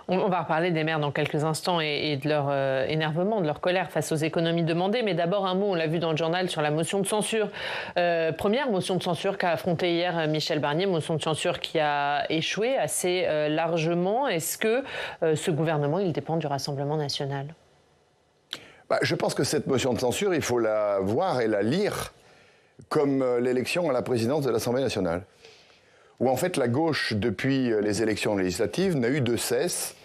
On va reparler des maires dans quelques instants et de leur énervement, de leur colère face aux économies demandées. Mais d'abord un mot, on l'a vu dans le journal, sur la motion de censure. Première motion de censure qu'a affrontée hier Michel Barnier, motion de censure qui a échoué assez largement. Est-ce que ce gouvernement, il dépend du Rassemblement national ? Je pense que cette motion de censure, il faut la voir et la lire comme l'élection à la présidence de l'Assemblée nationale. Où en fait la gauche, depuis les élections législatives, n'a eu de cesse,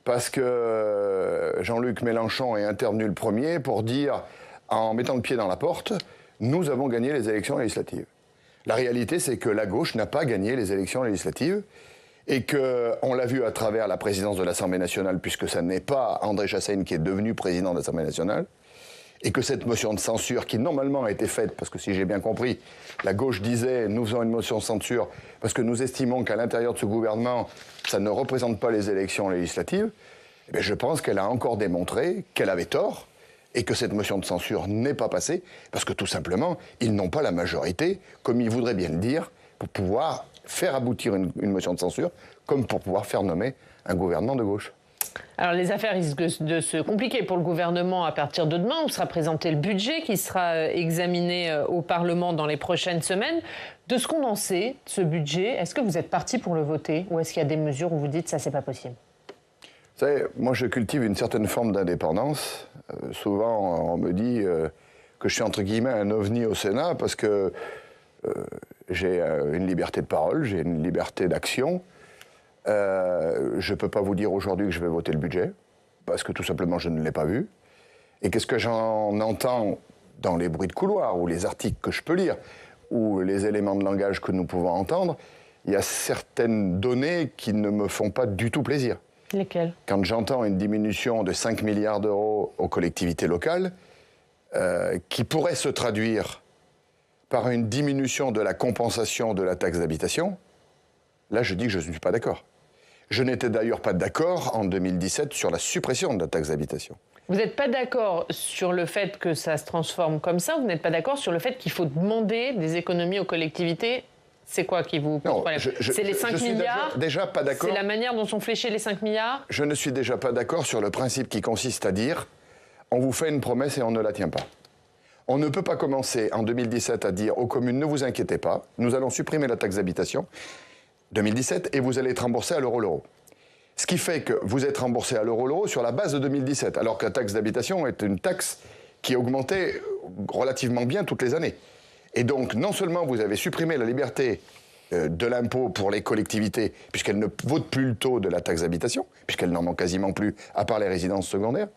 parce que Jean-Luc Mélenchon est intervenu le premier pour dire, en mettant le pied dans la porte, nous avons gagné les élections législatives. La réalité, c'est que la gauche n'a pas gagné les élections législatives, et qu'on l'a vu à travers la présidence de l'Assemblée nationale, puisque ça n'est pas André Chassaigne qui est devenu président de l'Assemblée nationale, et que cette motion de censure, qui normalement a été faite, parce que si j'ai bien compris, la gauche disait « nous faisons une motion de censure parce que nous estimons qu'à l'intérieur de ce gouvernement, ça ne représente pas les élections législatives », je pense qu'elle a encore démontré qu'elle avait tort et que cette motion de censure n'est pas passée, parce que tout simplement, ils n'ont pas la majorité, comme ils voudraient bien le dire, pour pouvoir faire aboutir une motion de censure, comme pour pouvoir faire nommer un gouvernement de gauche. Alors les affaires risquent de se compliquer pour le gouvernement à partir de demain. On sera présenté le budget qui sera examiné au Parlement dans les prochaines semaines. De ce qu'on en sait, ce budget, est-ce que vous êtes parti pour le voter ou est-ce qu'il y a des mesures où vous dites ça c'est pas possible ? Vous savez, moi je cultive une certaine forme d'indépendance. Souvent on me dit que je suis entre guillemets un ovni au Sénat parce que j'ai une liberté de parole, j'ai une liberté d'action. Je ne peux pas vous dire aujourd'hui que je vais voter le budget, parce que tout simplement je ne l'ai pas vu. Et qu'est-ce que j'en entends dans les bruits de couloir, ou les articles que je peux lire, ou les éléments de langage que nous pouvons entendre, il y a certaines données qui ne me font pas du tout plaisir. Lesquelles ? Quand j'entends une diminution de 5 milliards d'euros aux collectivités locales, qui pourrait se traduire par une diminution de la compensation de la taxe d'habitation, là je dis que je ne suis pas d'accord. Je n'étais d'ailleurs pas d'accord en 2017 sur la suppression de la taxe d'habitation. Vous n'êtes pas d'accord sur le fait que ça se transforme comme ça ? Vous n'êtes pas d'accord sur le fait qu'il faut demander des économies aux collectivités ? C'est quoi qui vous pose problème ? C'est les 5 milliards ? Déjà pas d'accord. C'est la manière dont sont fléchés les 5 milliards ? Je ne suis déjà pas d'accord sur le principe qui consiste à dire on vous fait une promesse et on ne la tient pas. On ne peut pas commencer en 2017 à dire aux communes ne vous inquiétez pas, nous allons supprimer la taxe d'habitation 2017 et vous allez être remboursé à l'euro. Ce qui fait que vous êtes remboursé à l'euro sur la base de 2017, alors que la taxe d'habitation est une taxe qui augmentait relativement bien toutes les années. Et donc, non seulement vous avez supprimé la liberté de l'impôt pour les collectivités, puisqu'elles ne votent plus le taux de la taxe d'habitation, puisqu'elles n'en ont quasiment plus, à part les résidences secondaires,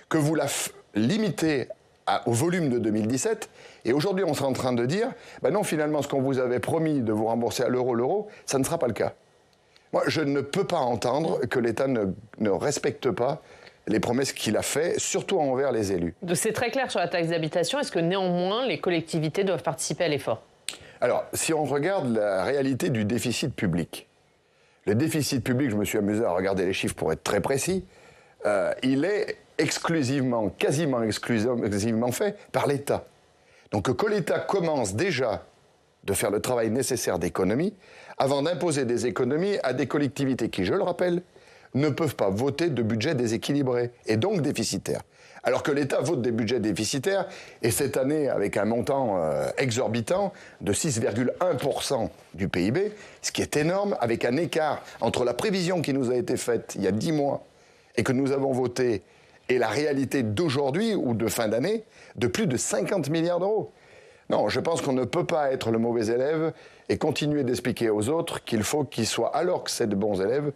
que vous la limitez au volume de 2017, et aujourd'hui on sera en train de dire, non, finalement, ce qu'on vous avait promis de vous rembourser à l'euro, ça ne sera pas le cas. Moi, je ne peux pas entendre que l'État ne respecte pas les promesses qu'il a faites, surtout envers les élus. C'est très clair sur la taxe d'habitation. Est-ce que néanmoins, les collectivités doivent participer à l'effort ? Alors, si on regarde la réalité du déficit public, le déficit public, je me suis amusé à regarder les chiffres pour être très précis, il est quasiment exclusivement fait par l'État. Donc que l'État commence déjà de faire le travail nécessaire d'économie avant d'imposer des économies à des collectivités qui, je le rappelle, ne peuvent pas voter de budget déséquilibré et donc déficitaire. Alors que l'État vote des budgets déficitaires, et cette année avec un montant exorbitant de 6,1% du PIB, ce qui est énorme, avec un écart entre la prévision qui nous a été faite il y a 10 mois et que nous avons voté et la réalité d'aujourd'hui ou de fin d'année de plus de 50 milliards d'euros. Non, je pense qu'on ne peut pas être le mauvais élève et continuer d'expliquer aux autres qu'il faut qu'ils soient, alors que c'est de bons élèves,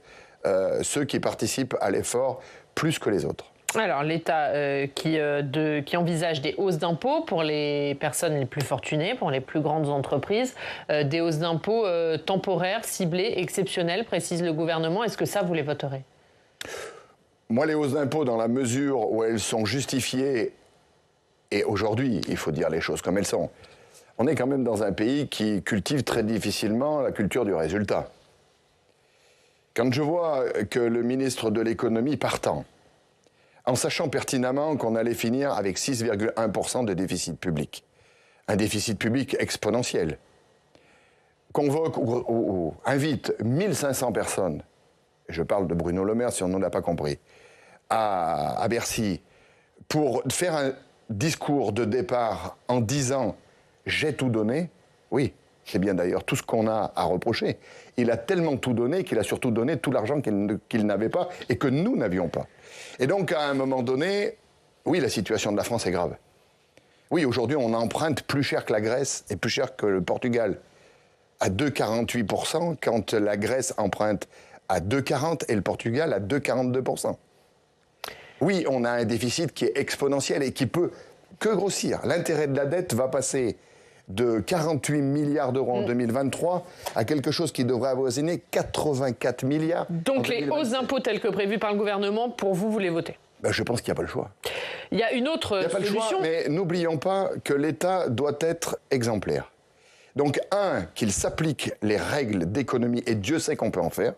ceux qui participent à l'effort plus que les autres. Alors, l'État qui envisage des hausses d'impôts pour les personnes les plus fortunées, pour les plus grandes entreprises, des hausses d'impôts temporaires, ciblées, exceptionnelles, précise le gouvernement. Est-ce que ça, vous les voterez ? Moi, les hausses d'impôts, dans la mesure où elles sont justifiées, et aujourd'hui, il faut dire les choses comme elles sont, on est quand même dans un pays qui cultive très difficilement la culture du résultat. Quand je vois que le ministre de l'économie partant, en sachant pertinemment qu'on allait finir avec 6,1% de déficit public, un déficit public exponentiel, convoque ou invite 1500 personnes je parle de Bruno Le Maire si on ne l'a pas compris, à Bercy, pour faire un discours de départ en disant « j'ai tout donné », oui, c'est bien d'ailleurs tout ce qu'on a à reprocher. Il a tellement tout donné qu'il a surtout donné tout l'argent qu'il n'avait pas et que nous n'avions pas. Et donc, à un moment donné, oui, la situation de la France est grave. Oui, aujourd'hui, on emprunte plus cher que la Grèce et plus cher que le Portugal. À 2,48%, quand la Grèce emprunte à 2,40% et le Portugal à 2,42%. Oui, on a un déficit qui est exponentiel et qui peut que grossir. L'intérêt de la dette va passer de 48 milliards d'euros en 2023 à quelque chose qui devrait avoisiner 84 milliards. Donc les hausses d'impôts telles que prévues par le gouvernement, pour vous, vous les votez? Ben, je pense qu'il n'y a pas le choix. Il y a une autre solution. Il n'y a pas le choix, mais n'oublions pas que l'État doit être exemplaire. Donc, un, qu'il s'applique les règles d'économie, et Dieu sait qu'on peut en faire.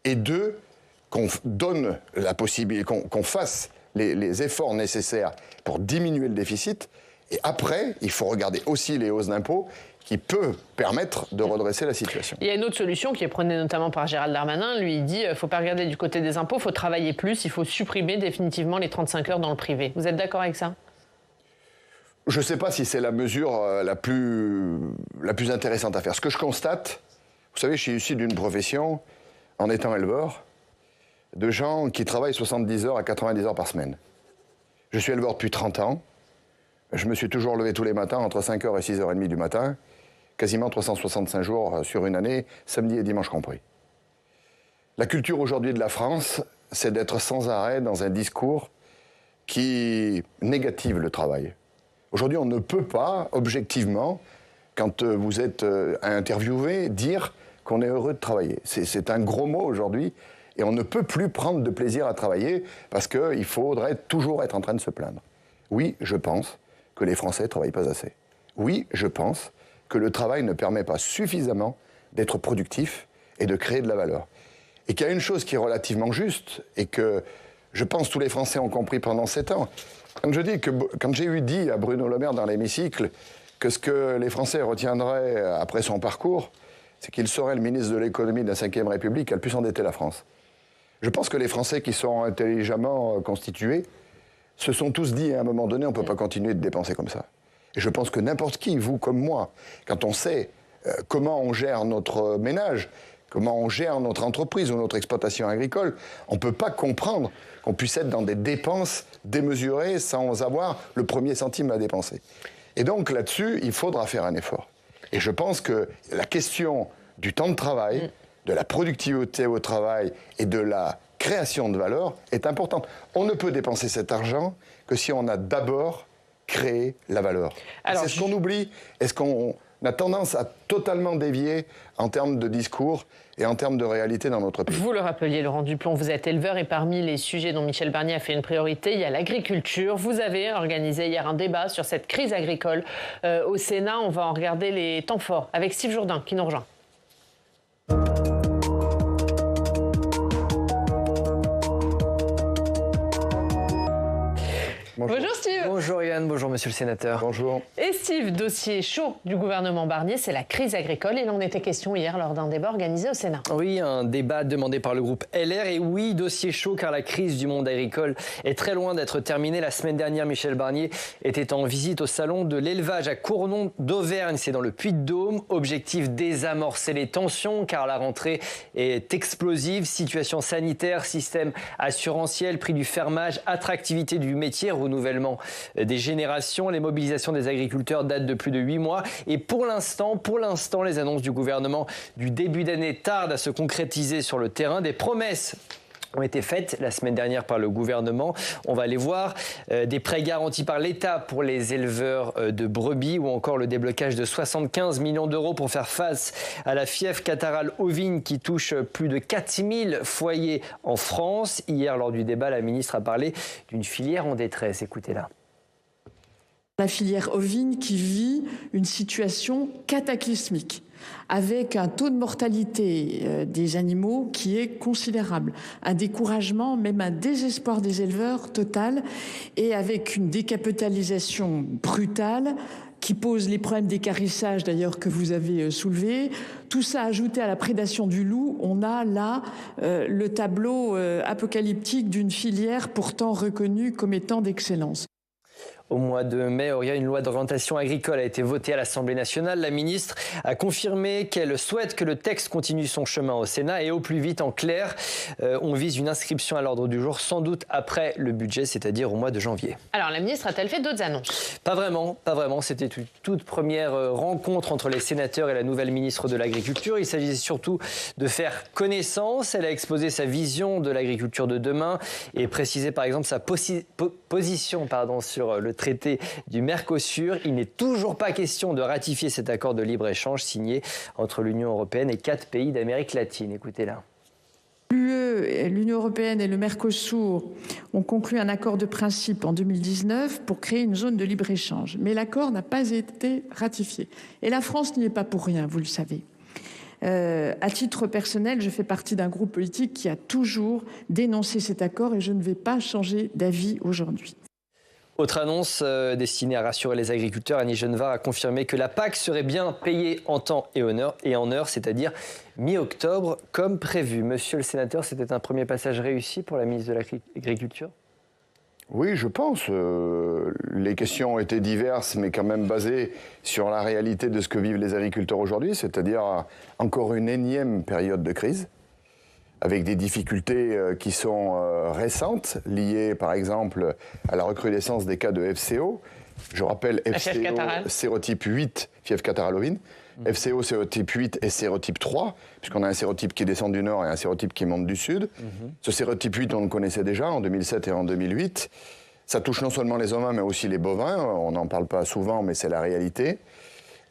Et deux, qu'on donne la possibilité, qu'on fasse les efforts nécessaires pour diminuer le déficit. Et après, il faut regarder aussi les hausses d'impôts qui peuvent permettre de redresser la situation. Il y a une autre solution qui est prônée notamment par Gérald Darmanin. Lui, il dit qu'il ne faut pas regarder du côté des impôts, il faut travailler plus, il faut supprimer définitivement les 35 heures dans le privé. Vous êtes d'accord avec ça? Je ne sais pas si c'est la mesure la plus intéressante à faire. Ce que je constate, vous savez, je suis issu d'une profession, en étant éleveur, de gens qui travaillent 70 heures à 90 heures par semaine. Je suis éleveur depuis 30 ans. Je me suis toujours levé tous les matins entre 5h et 6h30 du matin, quasiment 365 jours sur une année, samedi et dimanche compris. La culture aujourd'hui de la France, c'est d'être sans arrêt dans un discours qui négative le travail. Aujourd'hui, on ne peut pas, objectivement, quand vous êtes interviewé, dire qu'on est heureux de travailler. C'est un gros mot aujourd'hui, et on ne peut plus prendre de plaisir à travailler parce qu'il faudrait toujours être en train de se plaindre. Oui, je pense que les Français ne travaillent pas assez. Oui, je pense que le travail ne permet pas suffisamment d'être productif et de créer de la valeur. Et qu'il y a une chose qui est relativement juste, et que je pense tous les Français ont compris pendant 7 ans. Quand j'ai eu dit à Bruno Le Maire dans l'hémicycle que ce que les Français retiendraient après son parcours, c'est qu'il serait le ministre de l'économie de la Ve République qui a le plus endetté la France. Je pense que les Français qui sont intelligemment constitués se sont tous dit à un moment donné, on ne peut pas continuer de dépenser comme ça. Et je pense que n'importe qui, vous comme moi, quand on sait comment on gère notre ménage, comment on gère notre entreprise ou notre exploitation agricole, on ne peut pas comprendre qu'on puisse être dans des dépenses démesurées sans avoir le premier centime à dépenser. Et donc là-dessus, il faudra faire un effort. Et je pense que la question du temps de travail, de la productivité au travail et de la création de valeur est importante. On ne peut dépenser cet argent que si on a d'abord créé la valeur. C'est ce qu'on oublie. Est-ce qu'on a tendance à totalement dévier en termes de discours et en termes de réalité dans notre pays? Vous le rappeliez, Laurent Duplon, vous êtes éleveur et parmi les sujets dont Michel Barnier a fait une priorité, il y a l'agriculture. Vous avez organisé hier un débat sur cette crise agricole au Sénat. On va en regarder les temps forts avec Steve Jourdain qui nous rejoint. Bonjour Steve. Bonjour Yann, bonjour monsieur le sénateur. Bonjour. Et Steve, dossier chaud du gouvernement Barnier, c'est la crise agricole. Il en était question hier lors d'un débat organisé au Sénat. Oui, un débat demandé par le groupe LR. Et oui, dossier chaud car la crise du monde agricole est très loin d'être terminée. La semaine dernière, Michel Barnier était en visite au salon de l'élevage à Cournon d'Auvergne. C'est dans le Puy-de-Dôme. Objectif, désamorcer les tensions car la rentrée est explosive. Situation sanitaire, système assurantiel, prix du fermage, attractivité du métier, renouvellement des générations. Les mobilisations des agriculteurs datent de plus de 8 mois. Et pour l'instant, les annonces du gouvernement du début d'année tardent à se concrétiser sur le terrain. Des promesses ont été faites la semaine dernière par le gouvernement. On va les voir. Des prêts garantis par l'État pour les éleveurs de brebis ou encore le déblocage de 75 millions d'euros pour faire face à la fièvre catarrhale ovine qui touche plus de 4000 foyers en France. Hier, lors du débat, la ministre a parlé d'une filière en détresse. Écoutez-la. La filière ovine qui vit une situation cataclysmique, avec un taux de mortalité des animaux qui est considérable, un découragement, même un désespoir des éleveurs total, et avec une décapitalisation brutale qui pose les problèmes d'équarrissage d'ailleurs que vous avez soulevés. Tout ça ajouté à la prédation du loup, on a là le tableau apocalyptique d'une filière pourtant reconnue comme étant d'excellence. Au mois de mai, une loi d'orientation agricole a été votée à l'Assemblée nationale. La ministre a confirmé qu'elle souhaite que le texte continue son chemin au Sénat et au plus vite. En clair, on vise une inscription à l'ordre du jour, sans doute après le budget, c'est-à-dire au mois de janvier. Alors, la ministre a-t-elle fait d'autres annonces ? Pas vraiment. C'était une toute première rencontre entre les sénateurs et la nouvelle ministre de l'Agriculture. Il s'agissait surtout de faire connaissance. Elle a exposé sa vision de l'agriculture de demain et précisé par exemple sa position sur le traité du Mercosur. Il n'est toujours pas question de ratifier cet accord de libre-échange signé entre l'Union européenne et 4 pays d'Amérique latine. Écoutez-la. L'Union européenne et le Mercosur ont conclu un accord de principe en 2019 pour créer une zone de libre-échange. Mais l'accord n'a pas été ratifié. Et la France n'y est pas pour rien, vous le savez. À titre personnel, je fais partie d'un groupe politique qui a toujours dénoncé cet accord et je ne vais pas changer d'avis aujourd'hui. Autre annonce destinée à rassurer les agriculteurs, Annie Genevard a confirmé que la PAC serait bien payée en temps et en heure, c'est-à-dire mi-octobre comme prévu. Monsieur le sénateur, c'était un premier passage réussi pour la ministre de l'Agriculture ? Oui, je pense. Les questions étaient diverses, mais quand même basées sur la réalité de ce que vivent les agriculteurs aujourd'hui, c'est-à-dire encore une énième période de crise, avec des difficultés qui sont récentes, liées par exemple à la recrudescence des cas de FCO. Je rappelle FCO, sérotype 8, fièvre catarrhale ovine, FCO, sérotype 8 et sérotype 3, puisqu'on a un sérotype qui descend du nord et un sérotype qui monte du sud. Ce sérotype 8, on le connaissait déjà en 2007 et en 2008. Ça touche non seulement les humains, mais aussi les bovins. On n'en parle pas souvent, mais c'est la réalité.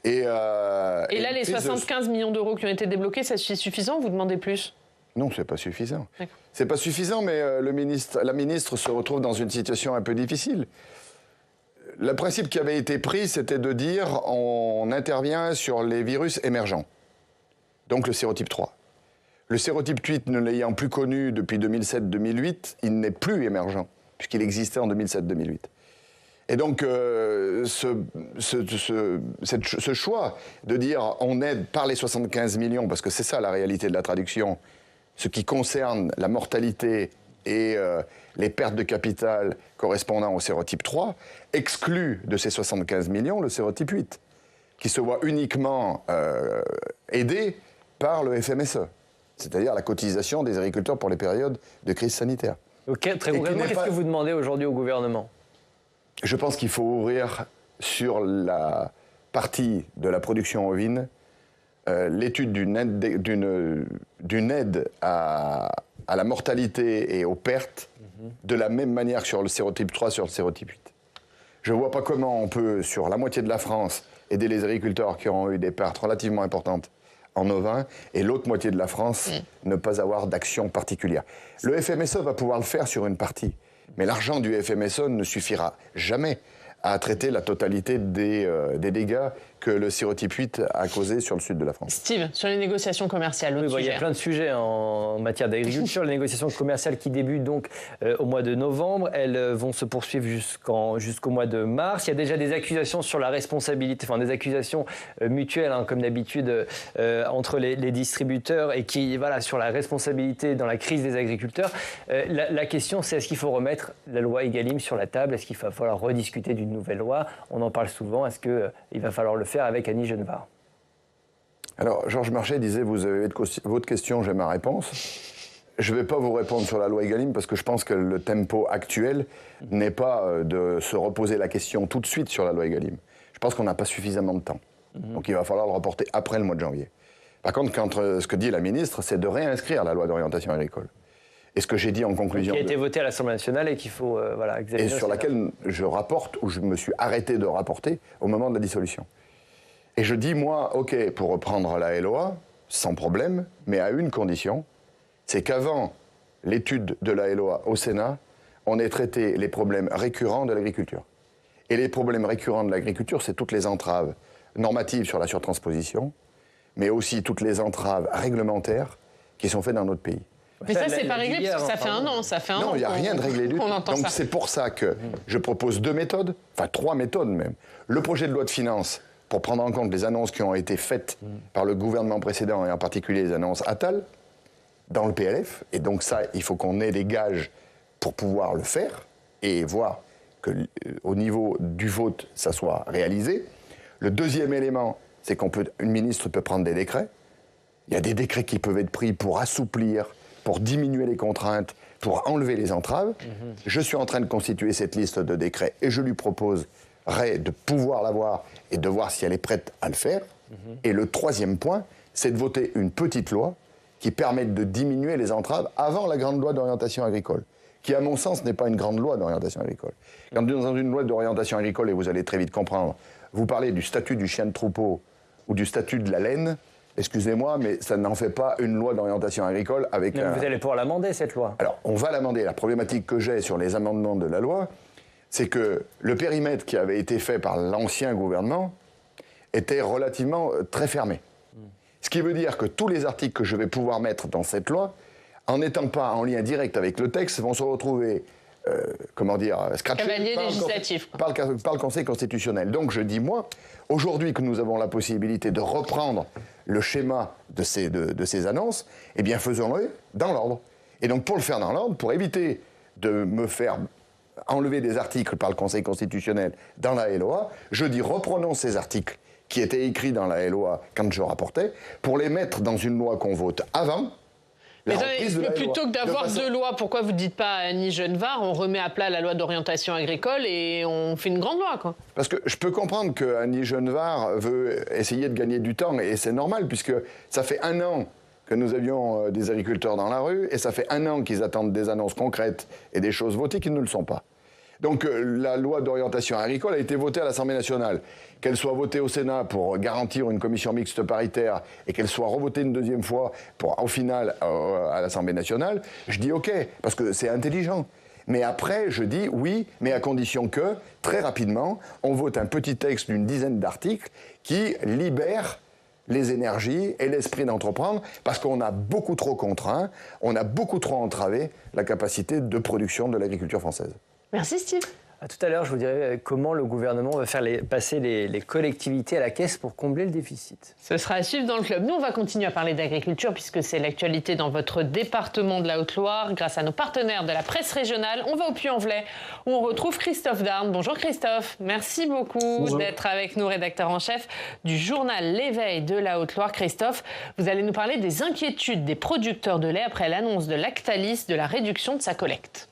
Et là, les 75 millions d'euros qui ont été débloqués, c'est suffisant ou vous demandez plus ? Non, c'est pas suffisant. C'est pas suffisant, mais la ministre se retrouve dans une situation un peu difficile. Le principe qui avait été pris, c'était de dire on intervient sur les virus émergents, donc le sérotype 3. Le sérotype 8, ne l'ayant plus connu depuis 2007-2008, il n'est plus émergent, puisqu'il existait en 2007-2008. Et donc, ce choix de dire on aide par les 75 millions, parce que c'est ça la réalité de la traduction, ce qui concerne la mortalité et les pertes de capital correspondant au sérotype 3, exclut de ces 75 millions le sérotype 8, qui se voit uniquement aidé par le FMSE, c'est-à-dire la cotisation des agriculteurs pour les périodes de crise sanitaire. Ok, très concrètement, qu'est-ce que vous demandez aujourd'hui au gouvernement ? Je pense qu'il faut ouvrir sur la partie de la production ovine l'étude d'une aide à la mortalité et aux pertes de la même manière que sur le sérotype 3, sur le sérotype 8. Je ne vois pas comment on peut, sur la moitié de la France, aider les agriculteurs qui auront eu des pertes relativement importantes en ovins, et l'autre moitié de la France ne pas avoir d'action particulière. Le FMSE va pouvoir le faire sur une partie, mais l'argent du FMSE ne suffira jamais à traiter la totalité des dégâts que le sérotype 8 a causé sur le sud de la France. Steve, sur les négociations commerciales, il y a plein de sujets en matière d'agriculture. Les négociations commerciales qui débutent donc au mois de novembre, elles vont se poursuivre jusqu'au mois de mars. Il y a déjà des accusations sur la responsabilité, des accusations mutuelles, comme d'habitude, entre les distributeurs et qui, sur la responsabilité dans la crise des agriculteurs. La question, c'est est-ce qu'il faut remettre la loi Egalim sur la table ? Est-ce qu'il va falloir rediscuter d'une nouvelle loi ? On en parle souvent. Est-ce qu'il va falloir le faire avec Annie Genevard? Alors, Georges Marchais disait, vous avez votre question, j'ai ma réponse. Je ne vais pas vous répondre sur la loi Egalim parce que je pense que le tempo actuel n'est pas de se reposer la question tout de suite sur la loi Egalim. Je pense qu'on n'a pas suffisamment de temps. Donc il va falloir le reporter après le mois de janvier. Par contre, ce que dit la ministre, c'est de réinscrire la loi d'orientation agricole. Et ce que j'ai dit en conclusion... Qui a été votée à l'Assemblée nationale et qu'il faut examiner. Et sur laquelle je rapporte, ou je me suis arrêté de rapporter au moment de la dissolution. Et je dis, moi, OK, pour reprendre la LOA, sans problème, mais à une condition, c'est qu'avant l'étude de la LOA au Sénat, on ait traité les problèmes récurrents de l'agriculture. Et les problèmes récurrents de l'agriculture, c'est toutes les entraves normatives sur la surtransposition, mais aussi toutes les entraves réglementaires qui sont faites dans notre pays. Mais ça, c'est pas réglé, parce que ça fait un an. Non, il n'y a rien de réglé du tout. Donc c'est pour ça que je propose 2 méthodes, enfin 3 méthodes même. Le projet de loi de finances, pour prendre en compte les annonces qui ont été faites par le gouvernement précédent, et en particulier les annonces Attal, dans le PLF. Et donc ça, il faut qu'on ait des gages pour pouvoir le faire, et voir qu'au niveau du vote, ça soit réalisé. Le deuxième élément, c'est qu'une ministre peut prendre des décrets. Il y a des décrets qui peuvent être pris pour assouplir, pour diminuer les contraintes, pour enlever les entraves. Je suis en train de constituer cette liste de décrets et je lui proposerai de pouvoir l'avoir et de voir si elle est prête à le faire. Et le troisième point, c'est de voter une petite loi qui permette de diminuer les entraves avant la grande loi d'orientation agricole, qui, à mon sens, n'est pas une grande loi d'orientation agricole. Quand dans une loi d'orientation agricole, et vous allez très vite comprendre, vous parlez du statut du chien de troupeau ou du statut de la laine, excusez-moi, mais ça n'en fait pas une loi d'orientation agricole avec mais vous allez pouvoir l'amender, cette loi. Alors, on va l'amender. La problématique que j'ai sur les amendements de la loi, c'est que le périmètre qui avait été fait par l'ancien gouvernement était relativement très fermé. Ce qui veut dire que tous les articles que je vais pouvoir mettre dans cette loi, en n'étant pas en lien direct avec le texte, vont se retrouver, scratchés par le Conseil constitutionnel. Donc je dis, moi, aujourd'hui que nous avons la possibilité de reprendre le schéma de ces annonces, eh bien faisons-le dans l'ordre. Et donc pour le faire dans l'ordre, pour éviter de me faire enlever des articles par le Conseil constitutionnel dans la LOA, je dis reprenons ces articles qui étaient écrits dans la LOA quand je rapportais, pour les mettre dans une loi qu'on vote avant. Mais plutôt que d'avoir 2 lois, pourquoi vous ne dites pas à Annie Genevard, on remet à plat la loi d'orientation agricole et on fait une grande loi, quoi? Parce que je peux comprendre que Annie Genevard veut essayer de gagner du temps, et c'est normal, puisque ça fait 1 an que nous avions des agriculteurs dans la rue, et ça fait 1 an qu'ils attendent des annonces concrètes et des choses votées qui ne le sont pas. Donc la loi d'orientation agricole a été votée à l'Assemblée nationale. Qu'elle soit votée au Sénat pour garantir une commission mixte paritaire et qu'elle soit revotée une deuxième fois pour, au final, à l'Assemblée nationale, je dis OK, parce que c'est intelligent. Mais après, je dis oui, mais à condition que, très rapidement, on vote un petit texte d'une dizaine d'articles qui libère les énergies et l'esprit d'entreprendre, parce qu'on a beaucoup trop contraint, on a beaucoup trop entravé la capacité de production de l'agriculture française. Merci Steve. À tout à l'heure, je vous dirai comment le gouvernement va faire passer les collectivités à la caisse pour combler le déficit. Ce sera à suivre dans le club. Nous, on va continuer à parler d'agriculture puisque c'est l'actualité dans votre département de la Haute-Loire. Grâce à nos partenaires de la presse régionale, on va au Puy-en-Velay où on retrouve Christophe Darne. Bonjour Christophe. Merci beaucoup d'être avec nous, rédacteur en chef du journal L'Éveil de la Haute-Loire. Christophe, vous allez nous parler des inquiétudes des producteurs de lait après l'annonce de Lactalis de la réduction de sa collecte.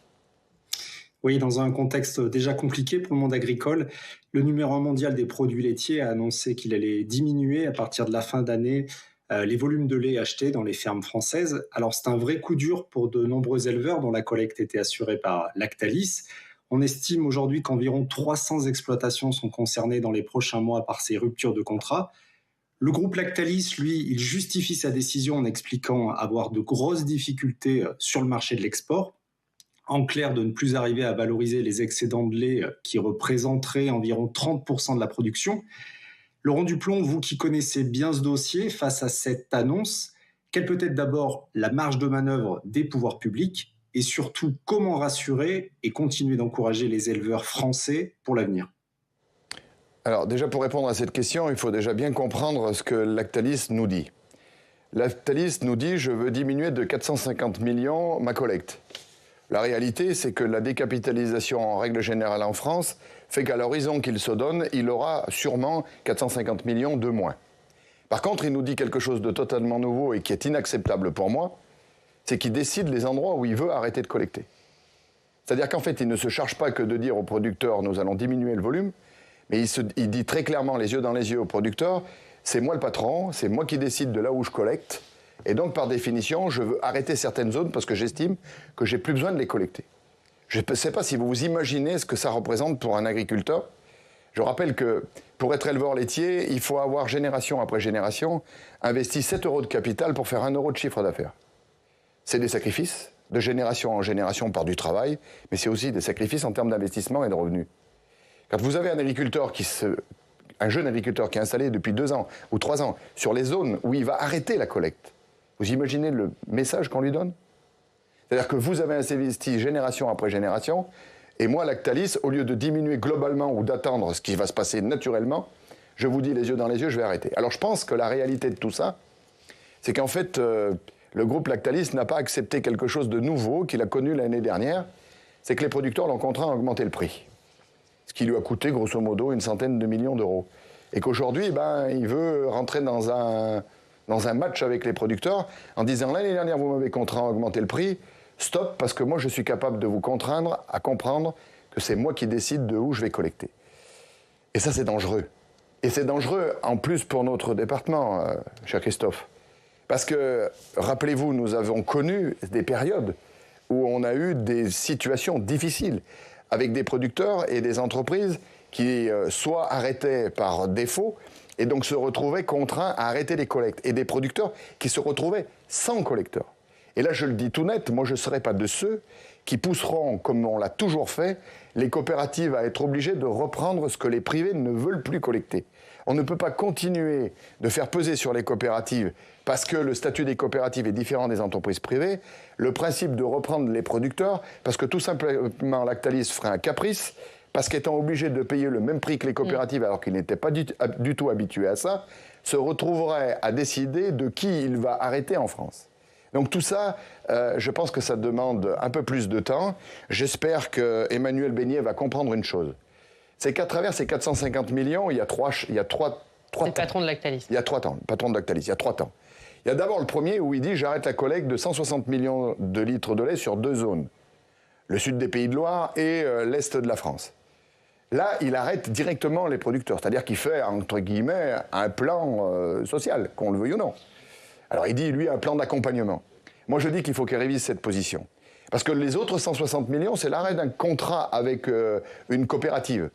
Oui, dans un contexte déjà compliqué pour le monde agricole, le numéro 1 mondial des produits laitiers a annoncé qu'il allait diminuer à partir de la fin d'année les volumes de lait achetés dans les fermes françaises. Alors c'est un vrai coup dur pour de nombreux éleveurs dont la collecte était assurée par Lactalis. On estime aujourd'hui qu'environ 300 exploitations sont concernées dans les prochains mois par ces ruptures de contrat. Le groupe Lactalis, lui, il justifie sa décision en expliquant avoir de grosses difficultés sur le marché de l'export. En clair, de ne plus arriver à valoriser les excédents de lait qui représenteraient environ 30% de la production. Laurent Duplon, vous qui connaissez bien ce dossier, face à cette annonce, quelle peut être d'abord la marge de manœuvre des pouvoirs publics et surtout comment rassurer et continuer d'encourager les éleveurs français pour l'avenir? Alors déjà, pour répondre à cette question, il faut déjà bien comprendre ce que Lactalis nous dit. Lactalis nous dit « je veux diminuer de 450 millions ma collecte ». La réalité, c'est que la décapitalisation en règle générale en France fait qu'à l'horizon qu'il se donne, il aura sûrement 450 millions de moins. Par contre, il nous dit quelque chose de totalement nouveau et qui est inacceptable pour moi, c'est qu'il décide les endroits où il veut arrêter de collecter. C'est-à-dire qu'en fait, il ne se charge pas que de dire aux producteurs « nous allons diminuer le volume », mais il dit très clairement, les yeux dans les yeux aux producteurs, c'est moi le patron, c'est moi qui décide de là où je collecte, et donc par définition, je veux arrêter certaines zones parce que j'estime que j'ai plus besoin de les collecter. Je ne sais pas si vous vous imaginez ce que ça représente pour un agriculteur. Je rappelle que pour être éleveur laitier, il faut avoir génération après génération investi 7 € de capital pour faire 1 € de chiffre d'affaires. C'est des sacrifices de génération en génération par du travail, mais c'est aussi des sacrifices en termes d'investissement et de revenus. Quand vous avez un jeune agriculteur qui est installé depuis 2 ans ou 3 ans sur les zones où il va arrêter la collecte, vous imaginez le message qu'on lui donne? C'est-à-dire que vous avez investi génération après génération, et moi, Lactalis, au lieu de diminuer globalement ou d'attendre ce qui va se passer naturellement, je vous dis les yeux dans les yeux, je vais arrêter. Alors je pense que la réalité de tout ça, c'est qu'en fait, le groupe Lactalis n'a pas accepté quelque chose de nouveau qu'il a connu l'année dernière, c'est que les producteurs l'ont contraint à augmenter le prix. Ce qui lui a coûté grosso modo une centaine de millions d'euros. Et qu'aujourd'hui, il veut rentrer dans un match avec les producteurs en disant l'année dernière, vous m'avez contraint à augmenter le prix, stop, parce que moi je suis capable de vous contraindre à comprendre que c'est moi qui décide de où je vais collecter. Et ça, c'est dangereux. Et c'est dangereux en plus pour notre département, cher Christophe. Parce que, rappelez-vous, nous avons connu des périodes où on a eu des situations difficiles avec des producteurs et des entreprises qui soit arrêtaient par défaut et donc se retrouvaient contraints à arrêter les collectes. Et des producteurs qui se retrouvaient sans collecteurs. Et là, je le dis tout net, moi je ne serai pas de ceux qui pousseront, comme on l'a toujours fait, les coopératives à être obligées de reprendre ce que les privés ne veulent plus collecter. On ne peut pas continuer de faire peser sur les coopératives, parce que le statut des coopératives est différent des entreprises privées, le principe de reprendre les producteurs, parce que tout simplement Lactalis ferait un caprice, parce qu'étant obligé de payer le même prix que les coopératives, alors qu'ils n'étaient pas du tout habitués à ça, se retrouverait à décider de qui il va arrêter en France. Donc tout ça, je pense que ça demande un peu plus de temps. J'espère que Emmanuel Beignet va comprendre une chose. C'est qu'à travers ces 450 millions, il y a trois C'est le patron de Lactalis. Il y a 3 temps, le patron de Lactalis, il y a 3 temps. Il y a d'abord le premier où il dit « j'arrête la collecte de 160 millions de litres de lait sur 2 zones. Le sud des Pays de Loire et l'est de la France. » Là, il arrête directement les producteurs, c'est-à-dire qu'il fait, entre guillemets, un plan social, qu'on le veuille ou non. Alors il dit, lui, un plan d'accompagnement. Moi, je dis qu'il faut qu'il révise cette position. Parce que les autres 160 millions, c'est l'arrêt d'un contrat avec une coopérative.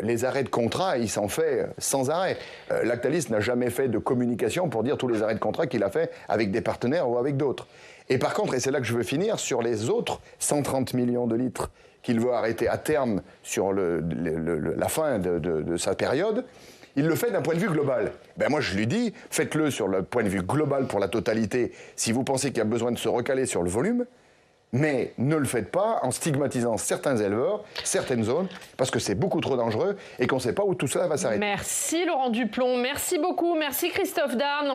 Les arrêts de contrat, il s'en fait sans arrêt. Lactalis n'a jamais fait de communication pour dire tous les arrêts de contrat qu'il a fait avec des partenaires ou avec d'autres. Et par contre, et c'est là que je veux finir, sur les autres 130 millions de litres qu'il veut arrêter à terme sur la fin de sa période, il le fait d'un point de vue global. Ben moi, je lui dis, faites-le sur le point de vue global pour la totalité, si vous pensez qu'il y a besoin de se recaler sur le volume, mais ne le faites pas en stigmatisant certains éleveurs, certaines zones, parce que c'est beaucoup trop dangereux et qu'on ne sait pas où tout cela va s'arrêter. Merci Laurent Duplon, merci beaucoup, merci Christophe Darne.